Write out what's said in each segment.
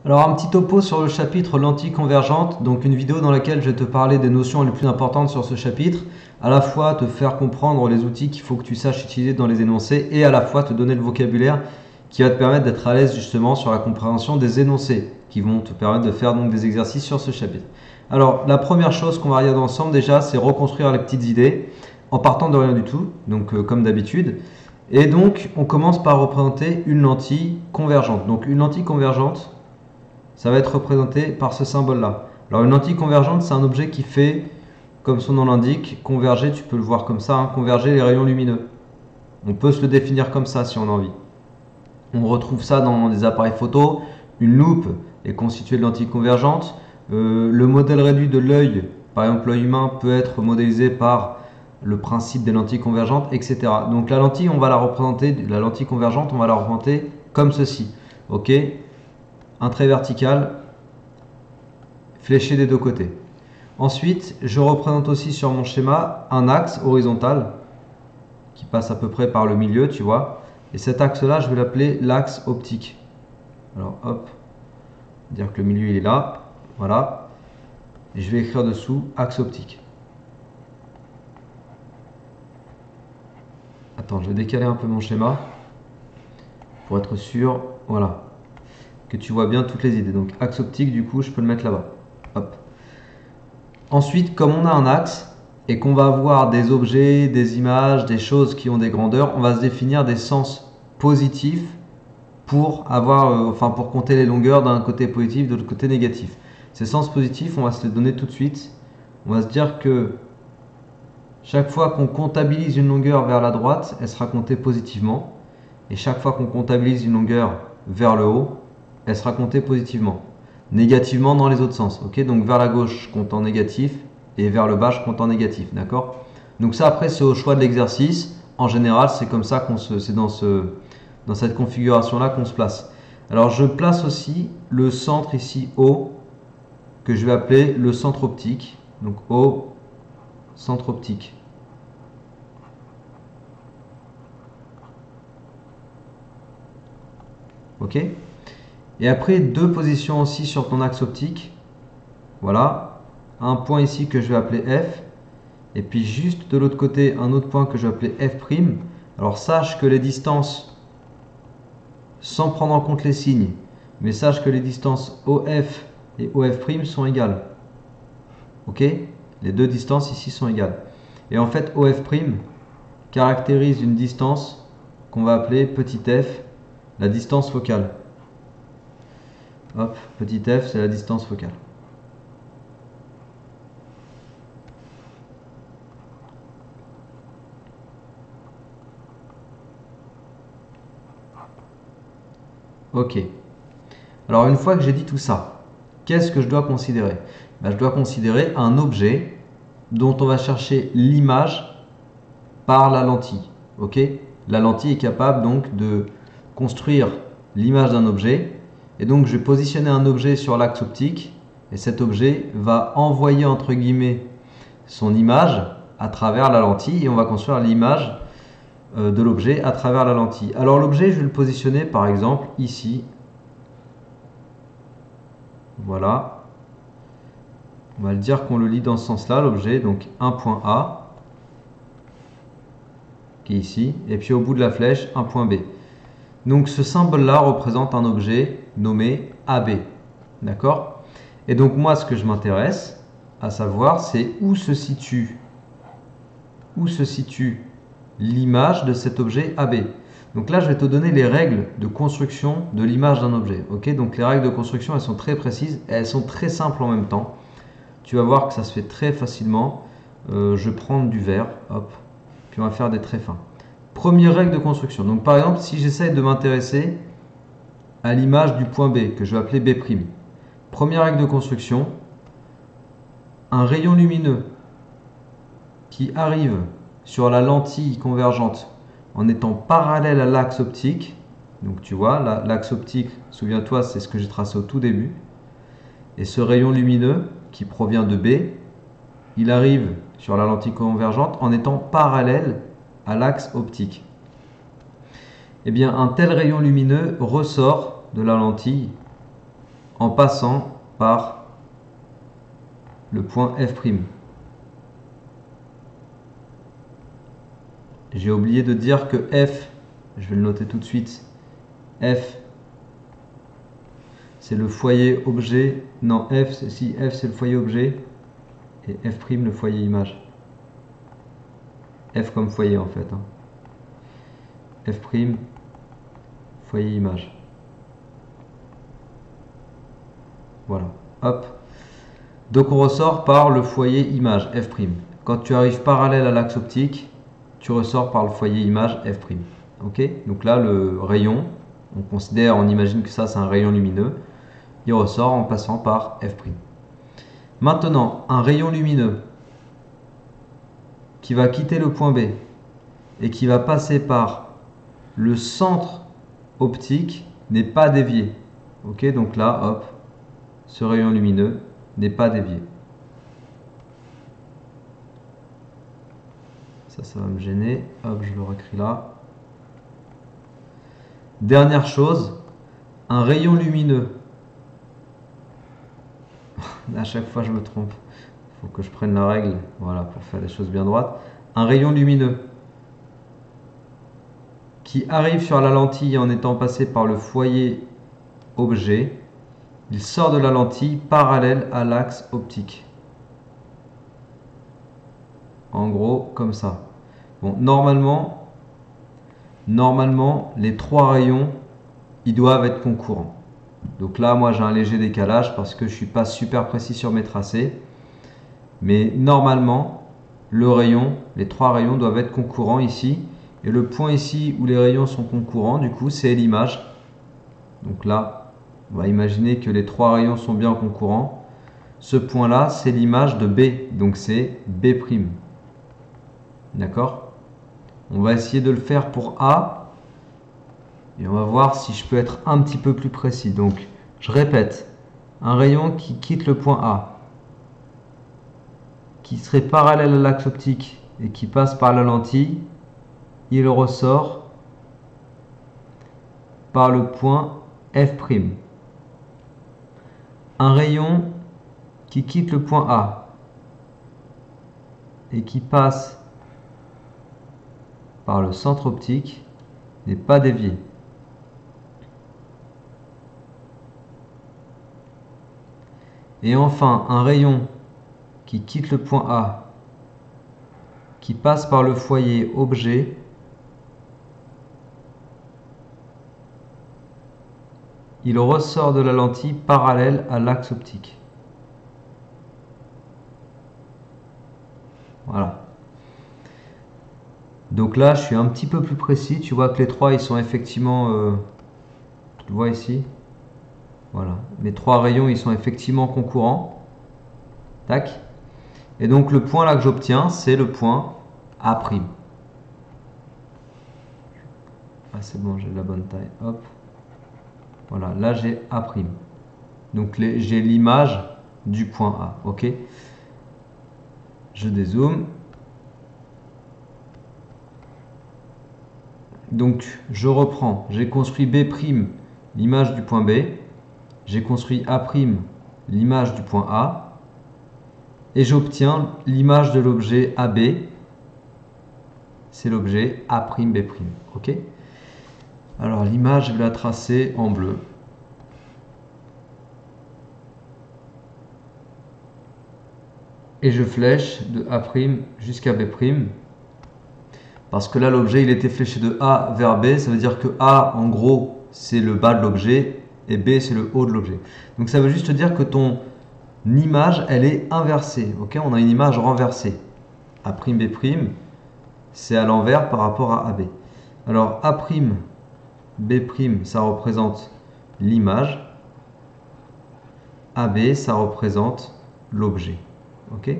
Alors un petit topo sur le chapitre lentille convergente, donc une vidéo dans laquelle je vais te parler des notions les plus importantes sur ce chapitre, à la fois te faire comprendre les outils qu'il faut que tu saches utiliser dans les énoncés et à la fois te donner le vocabulaire qui va te permettre d'être à l'aise justement sur la compréhension des énoncés qui vont te permettre de faire donc des exercices sur ce chapitre. Alors la première chose qu'on va regarder ensemble déjà, c'est reconstruire les petites idées en partant de rien du tout, donc comme d'habitude. Et donc on commence par représenter une lentille convergente. Donc une lentille convergente, ça va être représenté par ce symbole-là. Alors une lentille convergente, c'est un objet qui fait, comme son nom l'indique, converger, tu peux le voir comme ça, hein, converger les rayons lumineux. On peut se le définir comme ça si on a envie. On retrouve ça dans des appareils photo. Une loupe est constituée de lentilles convergentes. Le modèle réduit de l'œil, par exemple l'œil humain, peut être modélisé par le principe des lentilles convergentes, etc. Donc la lentille, on va la représenter, la lentille convergente, on va la représenter comme ceci. Ok ? Un trait vertical fléché des deux côtés. Ensuite, je représente aussi sur mon schéma un axe horizontal qui passe à peu près par le milieu, tu vois. Et cet axe-là, je vais l'appeler l'axe optique. Alors, hop, dire que le milieu il est là, voilà. Et je vais écrire dessous axe optique. Attends, je vais décaler un peu mon schéma pour être sûr, voilà, que tu vois bien toutes les idées. Donc axe optique, du coup, je peux le mettre là-bas. Hop. Ensuite, comme on a un axe et qu'on va avoir des objets, des images, des choses qui ont des grandeurs, on va se définir des sens positifs pour avoir, pour compter les longueurs d'un côté positif, de l'autre côté négatif. Ces sens positifs, on va se les donner tout de suite. On va se dire que chaque fois qu'on comptabilise une longueur vers la droite, elle sera comptée positivement. Et chaque fois qu'on comptabilise une longueur vers le haut, elle sera comptée positivement. Négativement dans les autres sens. Ok, donc vers la gauche, je compte en négatif. Et vers le bas, je compte en négatif. D'accord? Donc ça, après, c'est au choix de l'exercice. En général, c'est comme ça c'est dans cette configuration-là qu'on se place. Alors, je place aussi le centre ici O, que je vais appeler le centre optique. Donc O, centre optique. Ok? Et après, deux positions aussi sur ton axe optique. Voilà. Un point ici que je vais appeler F. Et puis juste de l'autre côté, un autre point que je vais appeler F'. Alors sache que les distances, sans prendre en compte les signes, mais sache que les distances OF et OF' sont égales. Ok? Les deux distances ici sont égales. Et en fait, OF' caractérise une distance qu'on va appeler petit f, la distance focale. Hop, petit f, c'est la distance focale. Ok. Alors une fois que j'ai dit tout ça, qu'est-ce que je dois considérer? Je dois considérer un objet dont on va chercher l'image par la lentille. Ok? La lentille est capable donc de construire l'image d'un objet. Et donc je vais positionner un objet sur l'axe optique. Et cet objet va envoyer entre guillemets son image à travers la lentille. Et on va construire l'image de l'objet à travers la lentille. Alors l'objet, je vais le positionner par exemple ici. Voilà. On va le dire qu'on le lit dans ce sens-là, l'objet. Donc un point A, qui est ici. Et puis au bout de la flèche, un point B. Donc ce symbole-là représente un objet nommé AB. D'accord? Et donc moi, ce que je m'intéresse à savoir, c'est où se situe l'image de cet objet AB. Donc là, je vais te donner les règles de construction de l'image d'un objet. Ok? Donc les règles de construction, elles sont très précises et elles sont très simples en même temps. Tu vas voir que ça se fait très facilement. Je vais prendre du vert, hop, puis on va faire des traits fins. Première règle de construction. Donc par exemple, si j'essaie de m'intéresser à l'image du point B, que je vais appeler B'. Première règle de construction, un rayon lumineux qui arrive sur la lentille convergente en étant parallèle à l'axe optique. Donc tu vois, l'axe optique, souviens-toi, c'est ce que j'ai tracé au tout début. Et ce rayon lumineux qui provient de B, il arrive sur la lentille convergente en étant parallèle à l'axe optique. Eh bien, un tel rayon lumineux ressort de la lentille en passant par le point F'. J'ai oublié de dire que F, je vais le noter tout de suite, F c'est le foyer objet, non F c'est le foyer objet et F' le foyer image. F comme foyer en fait. F', foyer image. Voilà, hop. Donc on ressort par le foyer image, F'. Quand tu arrives parallèle à l'axe optique, tu ressors par le foyer image, F'. Ok. Donc là, le rayon, on imagine que ça c'est un rayon lumineux, il ressort en passant par F'. Maintenant, un rayon lumineux qui va quitter le point B et qui va passer par le centre optique n'est pas dévié. Ok, donc là, hop, ce rayon lumineux n'est pas dévié. Ça va me gêner. Hop, je le réécris là. Dernière chose, un rayon lumineux. À chaque fois, je me trompe. Il faut que je prenne la règle, voilà, pour faire les choses bien droites. Un rayon lumineux qui arrive sur la lentille en étant passé par le foyer objet, il sort de la lentille parallèle à l'axe optique. En gros, comme ça. Bon, normalement, les trois rayons, ils doivent être concurrents. Donc là, moi, j'ai un léger décalage parce que je ne suis pas super précis sur mes tracés. Mais normalement, les trois rayons doivent être concurrents ici. Et le point ici où les rayons sont concurrents, du coup, c'est l'image. Donc là, on va imaginer que les trois rayons sont bien concurrents. Ce point-là, c'est l'image de B. Donc c'est B'. D'accord? On va essayer de le faire pour A. Et on va voir si je peux être un petit peu plus précis. Donc, je répète. Un rayon qui quitte le point A, qui serait parallèle à l'axe optique et qui passe par la lentille, il ressort par le point F'. Un rayon qui quitte le point A et qui passe par le centre optique n'est pas dévié. Et enfin, un rayon qui quitte le point A, qui passe par le foyer objet, il ressort de la lentille parallèle à l'axe optique. Voilà. Donc là, je suis un petit peu plus précis. Tu vois que les trois, ils sont effectivement... tu le vois ici. Voilà. Mes trois rayons, ils sont effectivement concurrents. Tac. Et donc le point là que j'obtiens, c'est le point A'. Ah, c'est bon, j'ai la bonne taille. Hop. Voilà, là j'ai A'. Donc j'ai l'image du point A. Ok. Je dézoome. Donc je reprends. J'ai construit B', l'image du point B. J'ai construit A', l'image du point A. Et j'obtiens l'image de l'objet AB. C'est l'objet A'B'. Ok. Alors l'image, je vais la tracer en bleu. Et je flèche de A' jusqu'à B'. Parce que là, l'objet, il était fléché de A vers B. Ça veut dire que A, en gros, c'est le bas de l'objet. Et B, c'est le haut de l'objet. Donc ça veut juste dire que ton image, elle est inversée. Ok, on a une image renversée. A'B', c'est à l'envers par rapport à AB. Alors A'B', ça représente l'image. AB, ça représente l'objet. Ok.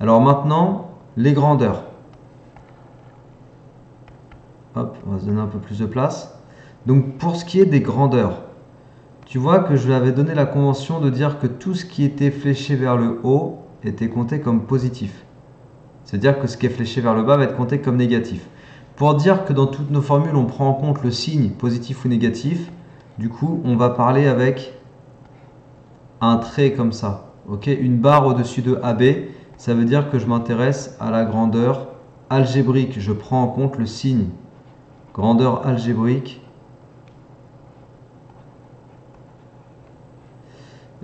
Alors maintenant, les grandeurs. Hop, on va se donner un peu plus de place. Donc pour ce qui est des grandeurs, tu vois que je lui avais donné la convention de dire que tout ce qui était fléché vers le haut était compté comme positif. C'est-à-dire que ce qui est fléché vers le bas va être compté comme négatif. Pour dire que dans toutes nos formules, on prend en compte le signe positif ou négatif, Du coup, on va parler avec un trait comme ça. Ok, une barre au-dessus de AB, ça veut dire que je m'intéresse à la grandeur algébrique. Je prends en compte le signe. Grandeur algébrique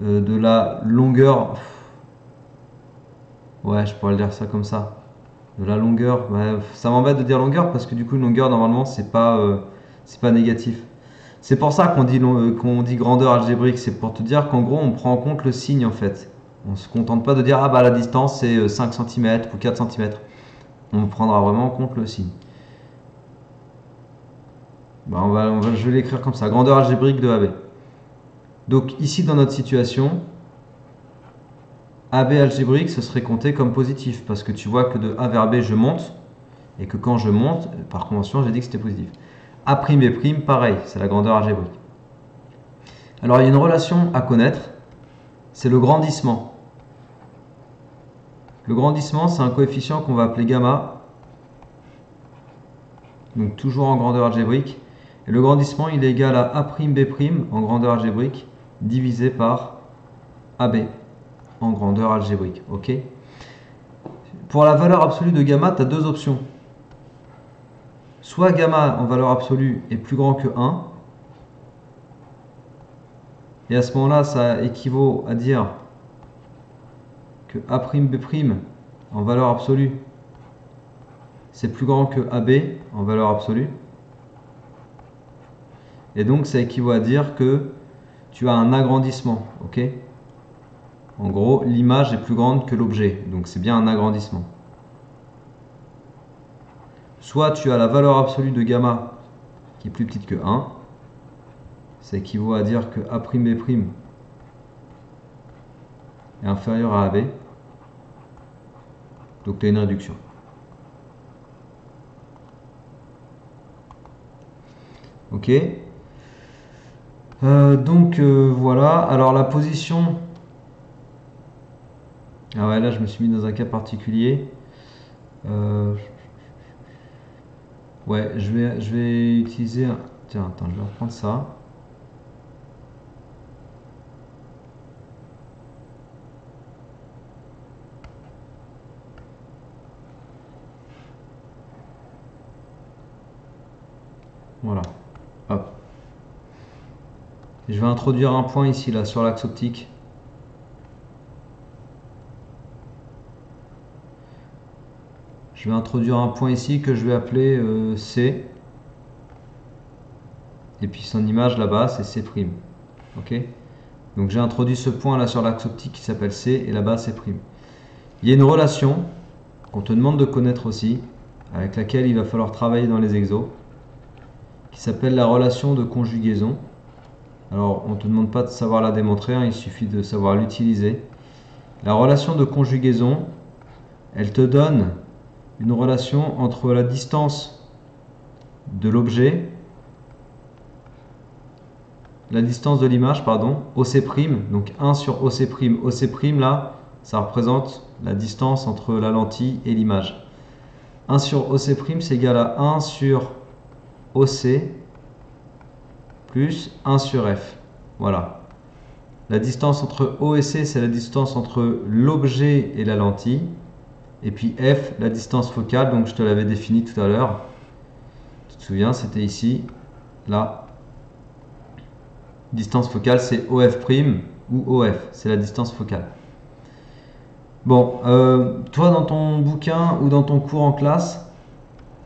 de la longueur. Ouais, je pourrais le dire ça comme ça. De la longueur. Ouais, ça m'embête de dire longueur parce que du coup, une longueur, normalement, c'est pas négatif. C'est pour ça qu'on dit grandeur algébrique. C'est pour te dire qu'en gros, on prend en compte le signe en fait. On ne se contente pas de dire ah bah la distance c'est 5 cm ou 4 cm. On prendra vraiment en compte le signe. Bah, je vais l'écrire comme ça. Grandeur algébrique de AB. Donc ici dans notre situation, AB algébrique, ce serait compté comme positif parce que tu vois que de A vers B, je monte et que quand je monte, par convention, j'ai dit que c'était positif. A', B', pareil, c'est la grandeur algébrique. Alors il y a une relation à connaître, c'est le grandissement. Le grandissement, c'est un coefficient qu'on va appeler gamma, donc toujours en grandeur algébrique. Et le grandissement, il est égal à A', B' en grandeur algébrique divisé par AB en grandeur algébrique. Ok. Pour la valeur absolue de gamma, tu as deux options. Soit gamma en valeur absolue est plus grand que 1, et à ce moment-là, ça équivaut à dire que A'B' en valeur absolue, c'est plus grand que AB en valeur absolue. Et donc, ça équivaut à dire que tu as un agrandissement. Ok. En gros, l'image est plus grande que l'objet, donc c'est bien un agrandissement. Soit tu as la valeur absolue de gamma qui est plus petite que 1, ça équivaut à dire que A'B' est inférieur à AB, donc tu as une réduction. Ok. Voilà, alors la position... Ah ouais, là je me suis mis dans un cas particulier. Ouais, je vais utiliser... Tiens, attends, je vais reprendre ça. Voilà, hop. Et je vais introduire un point ici, là, sur l'axe optique. Je vais introduire un point ici que je vais appeler C. Et puis son image là-bas, c'est C'. Ok. Donc j'ai introduit ce point là sur l'axe optique qui s'appelle C et là-bas C'. Il y a une relation qu'on te demande de connaître aussi, avec laquelle il va falloir travailler dans les exos, qui s'appelle la relation de conjugaison. Alors on ne te demande pas de savoir la démontrer, hein, il suffit de savoir l'utiliser. La relation de conjugaison, elle te donne une relation entre la distance de l'objet, la distance de l'image, pardon, OC', donc 1 sur OC'. OC' là, ça représente la distance entre la lentille et l'image. 1 sur OC', c'est égal à 1 sur OC plus 1 sur F. Voilà. La distance entre O et C, c'est la distance entre l'objet et la lentille. Et puis F, la distance focale, donc je te l'avais défini tout à l'heure. Tu te souviens, c'était ici, là. Distance focale, c'est OF' ou OF, c'est la distance focale. Bon, toi dans ton bouquin ou dans ton cours en classe,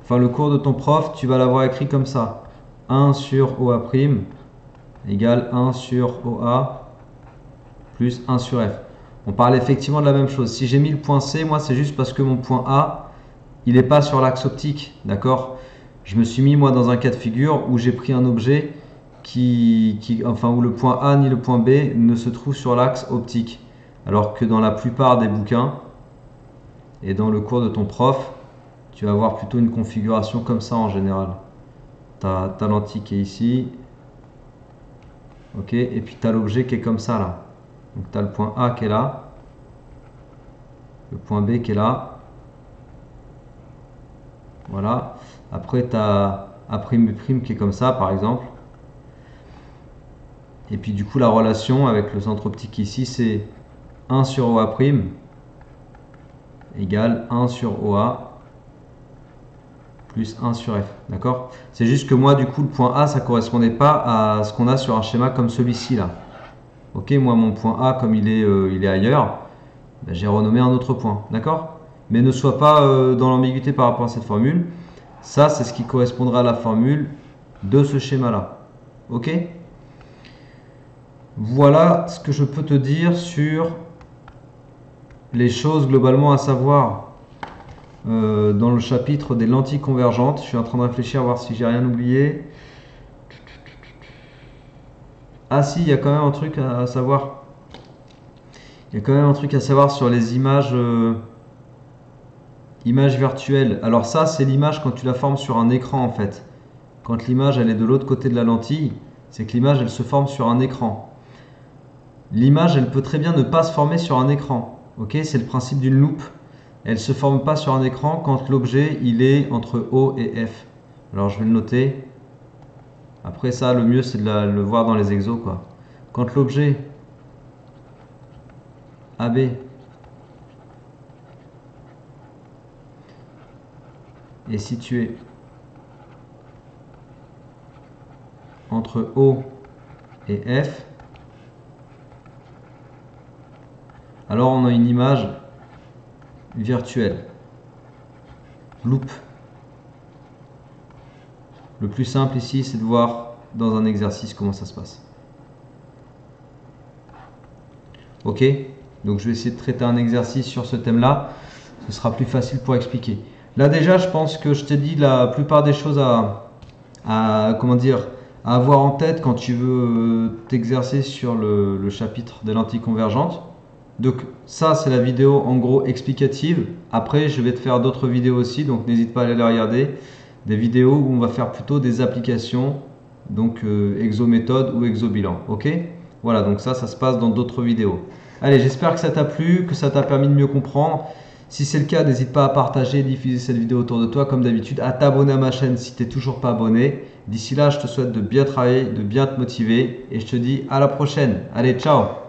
enfin le cours de ton prof, tu vas l'avoir écrit comme ça. 1 sur OA' égale 1 sur OA plus 1 sur F. On parle effectivement de la même chose. Si j'ai mis le point C, moi c'est juste parce que mon point A, il n'est pas sur l'axe optique, d'accord? Je me suis mis moi dans un cas de figure où j'ai pris un objet où le point A ni le point B ne se trouve sur l'axe optique. Alors que dans la plupart des bouquins et dans le cours de ton prof, tu vas avoir plutôt une configuration comme ça en général. Tu as ta lentille qui est ici, ok, et puis tu as l'objet qui est comme ça là. Donc tu as le point A qui est là, le point B qui est là. Voilà. Après tu as A', B' qui est comme ça par exemple. Et puis du coup la relation avec le centre optique ici c'est 1 sur OA' égale 1 sur OA plus 1 sur F. D'accord? C'est juste que moi du coup le point A ça ne correspondait pas à ce qu'on a sur un schéma comme celui-ci là. Ok, moi mon point A comme il est ailleurs, ben, j'ai renommé un autre point. D'accord? Mais ne sois pas dans l'ambiguïté par rapport à cette formule. Ça c'est ce qui correspondra à la formule de ce schéma là. Ok? Voilà ce que je peux te dire sur les choses globalement à savoir dans le chapitre des lentilles convergentes. Je suis en train de réfléchir à voir si j'ai rien oublié. Ah si, il y a quand même un truc à savoir. Il y a quand même un truc à savoir sur les images, images virtuelles. Alors ça, c'est l'image quand tu la formes sur un écran en fait. Quand l'image elle est de l'autre côté de la lentille, c'est que l'image elle se forme sur un écran. L'image, elle peut très bien ne pas se former sur un écran. Ok, c'est le principe d'une loupe. Elle ne se forme pas sur un écran quand l'objet il est entre O et F. Alors je vais le noter. Après ça, le mieux c'est de le voir dans les exos quoi. Quand l'objet AB est situé entre O et F, alors on a une image virtuelle. Loupe. Le plus simple ici, c'est de voir dans un exercice comment ça se passe. Ok? Donc je vais essayer de traiter un exercice sur ce thème-là. Ce sera plus facile pour expliquer. Là déjà, je pense que je t'ai dit la plupart des choses comment dire, à avoir en tête quand tu veux t'exercer sur le chapitre des lentilles convergentes. Donc ça, c'est la vidéo en gros explicative. Après, je vais te faire d'autres vidéos aussi, donc n'hésite pas à aller les regarder. Des vidéos où on va faire plutôt des applications, donc exométhode ou exobilan. Ok? Voilà, donc ça se passe dans d'autres vidéos. Allez, j'espère que ça t'a plu, que ça t'a permis de mieux comprendre. Si c'est le cas, n'hésite pas à partager et diffuser cette vidéo autour de toi, comme d'habitude, à t'abonner à ma chaîne si tu n'es toujours pas abonné. D'ici là, je te souhaite de bien travailler, de bien te motiver et je te dis à la prochaine. Allez, ciao!